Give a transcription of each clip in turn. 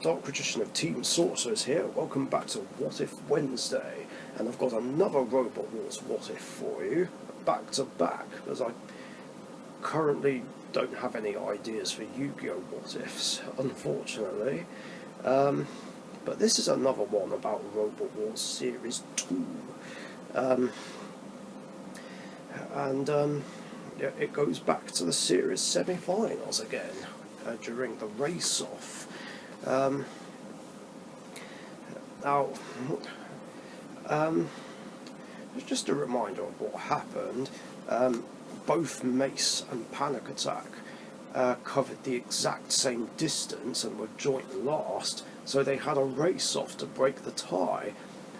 Dark Magician of Team Sorcerers here. Welcome back to What If Wednesday, and I've got another Robot Wars What If for you, back to back, because I currently don't have any ideas for Yu-Gi-Oh! What Ifs, unfortunately. But this is another one about Robot Wars Series 2. Yeah, it goes back to the series semi-finals again, during the race-off. Now, just a reminder of what happened. Both Mace and Panic Attack covered the exact same distance and were joint last, so they had a race-off to break the tie,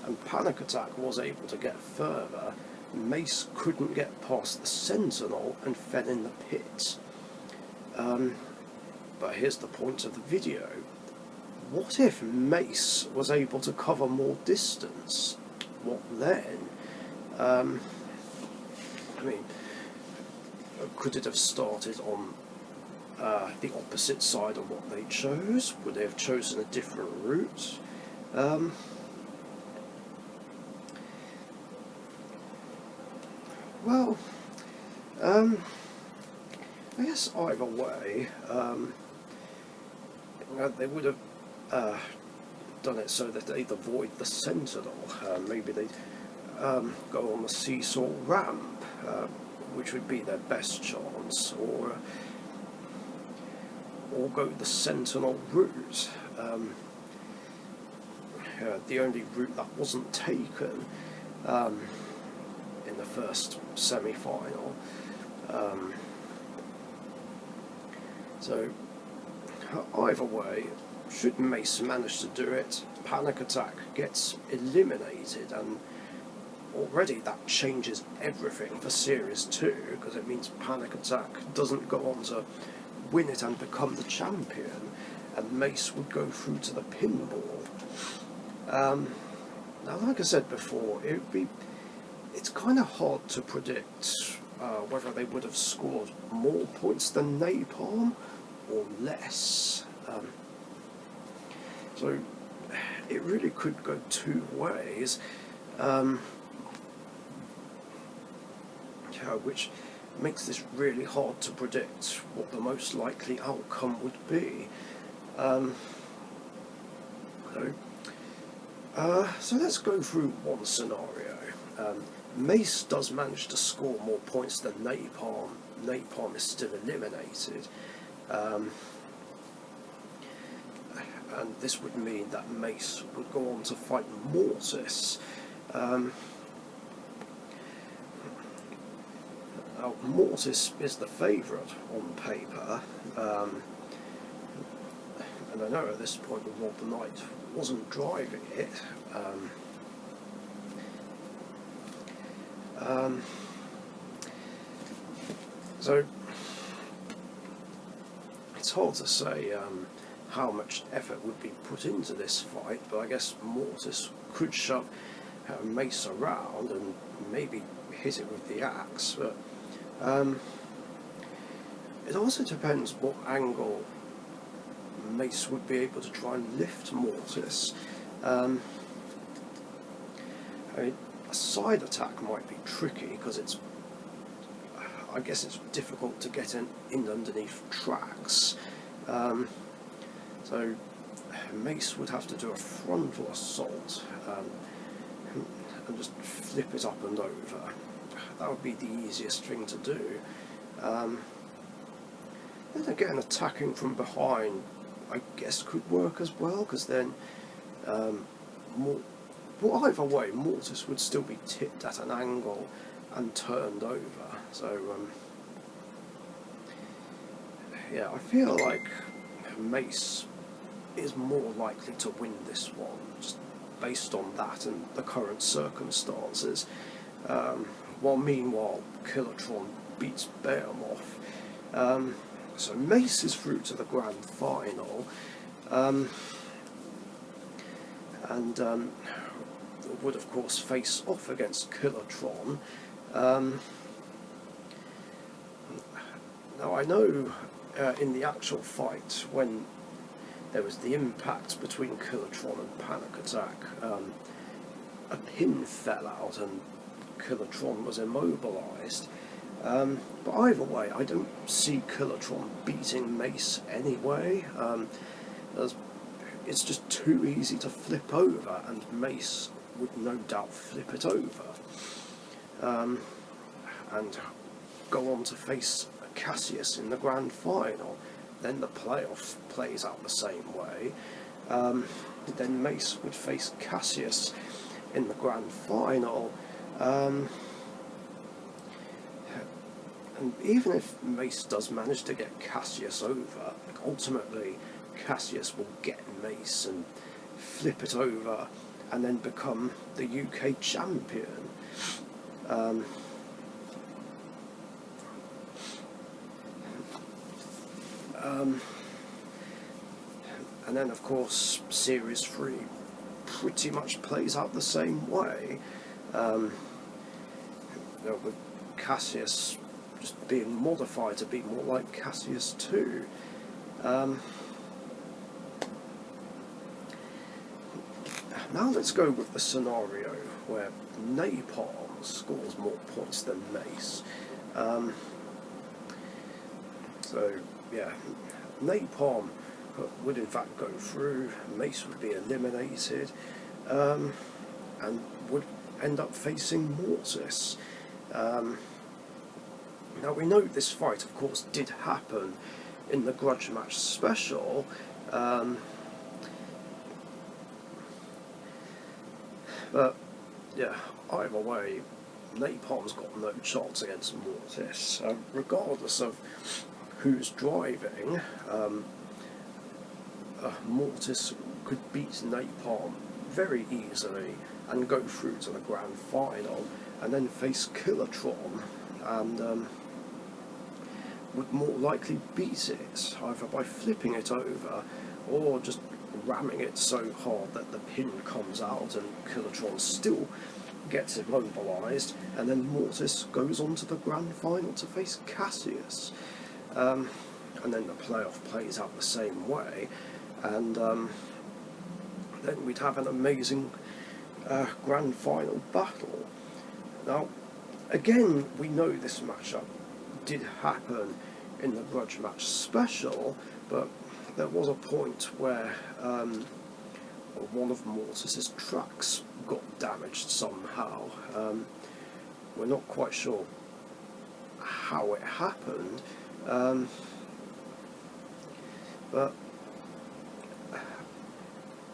and Panic Attack was able to get further. Mace couldn't get past the Sentinel and fell in the pit. But here's the point of the video. What if Mace was able to cover more distance? What then? I mean, could it have started on the opposite side of what they chose? Would they have chosen a different route? Well, I guess either way, they would have done it so that they'd avoid the Sentinel. Maybe they'd go on the seesaw ramp, which would be their best chance, or go the Sentinel route. The only route that wasn't taken in the first semi-final. So either way, should Mace manage to do it, Panic Attack gets eliminated, and already that changes everything for Series 2, because it means Panic Attack doesn't go on to win it and become the champion, and Mace would go through to the pinball. Now, like I said before, it's kind of hard to predict whether they would have scored more points than Napalm or less. So it really could go two ways, which makes this really hard to predict what the most likely outcome would be. So let's go through one scenario. Mace does manage to score more points than Napalm. Napalm is still eliminated. And this would mean that Mace would go on to fight Mortis. Now, Mortis is the favourite on paper, and I know at this point the Rob Knight wasn't driving it. So it's hard to say how much effort would be put into this fight, but I guess Mortis could shove Mace around and maybe hit it with the axe, but it also depends what angle Mace would be able to try and lift Mortis. I mean, a side attack might be tricky because I guess it's difficult to get in underneath tracks. So Mace would have to do a frontal assault and just flip it up and over. That would be the easiest thing to do. Then again, attacking from behind, I guess, could work as well, because then, well, either way, Mortis would still be tipped at an angle and turned over. So, yeah, I feel like Mace is more likely to win this one, just based on that and the current circumstances. While meanwhile, Killatron beats Behemoth. So Mace is through to the grand final, and would of course face off against Killatron. Now I know in the actual fight, when there was the impact between Killatron and Panic Attack. A pin fell out and Killatron was immobilised. But either way, I don't see Killatron beating Mace anyway. It's just too easy to flip over, and Mace would no doubt flip it over. And go on to face Cassius in the grand final. Then the playoff plays out the same way. Then Mace would face Cassius in the grand final. And even if Mace does manage to get Cassius over, ultimately Cassius will get Mace and flip it over and then become the UK champion. And then of course Series 3 pretty much plays out the same way, with Cassius just being modified to be more like Cassius 2. Now let's go with the scenario where Napalm scores more points than Mace. So yeah, Napalm would in fact go through, Mace would be eliminated, and would end up facing Mortis. Now we know this fight of course did happen in the Grudge Match special, but yeah, either way, Napalm's got no chance against Mortis, regardless of who's driving. Mortis could beat Napalm very easily and go through to the grand final, and then face Killatron, and would more likely beat it, either by flipping it over or just ramming it so hard that the pin comes out and Killatron still gets immobilised, and then Mortis goes on to the grand final to face Cassius. And then the playoff plays out the same way, and then we'd have an amazing grand final battle. Now, again, we know this matchup did happen in the Grudge Match special, but there was a point where one of Mortis's tracks got damaged somehow. We're not quite sure how it happened, but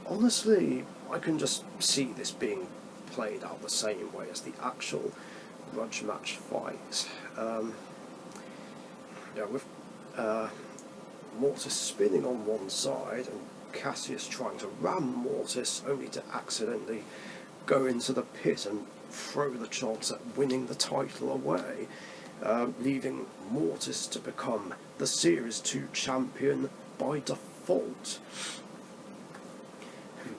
honestly, I can just see this being played out the same way as the actual Grudge Match fight. With Mortis spinning on one side and Cassius trying to ram Mortis, only to accidentally go into the pit and throw the chance at winning the title away, leaving Mortis to become the Series 2 champion by default.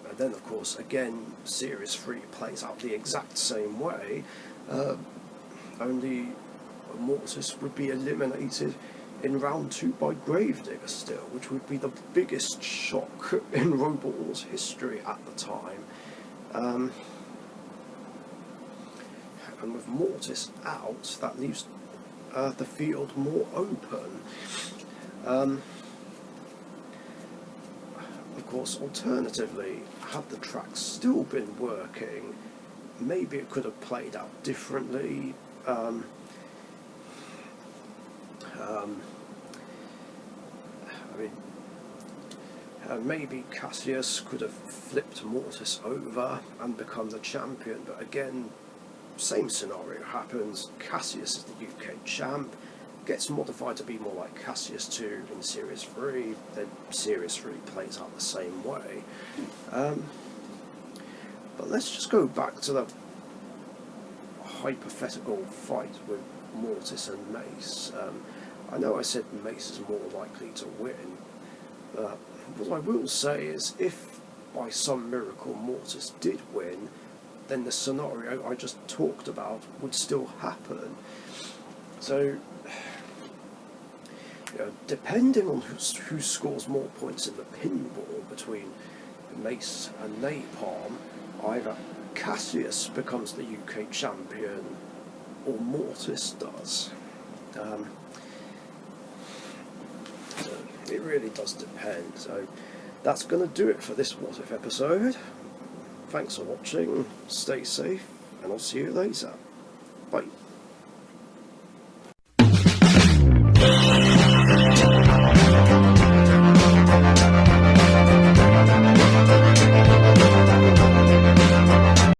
And then of course again Series 3 plays out the exact same way, only Mortis would be eliminated in round 2 by Gravedigger still, which would be the biggest shock in Robot Wars history at the time. And with Mortis out, that leaves the field more open. Of course, alternatively, had the track still been working, maybe it could have played out differently. Maybe Cassius could have flipped Mortis over and become the champion, but again, same scenario happens. Cassius is the UK champ, gets modified to be more like Cassius 2 in Series 3, then Series 3 plays out the same way. But let's just go back to the hypothetical fight with Mortis and Mace. I know I said Mace is more likely to win, but what I will say is, if by some miracle Mortis did win, then the scenario I just talked about would still happen. So depending on who scores more points in the pinball between Mace and Napalm, either Cassius becomes the UK champion or Mortis does. So it really does depend. So that's going to do it for this What If episode. Thanks for watching, stay safe, and I'll see you later. Bye.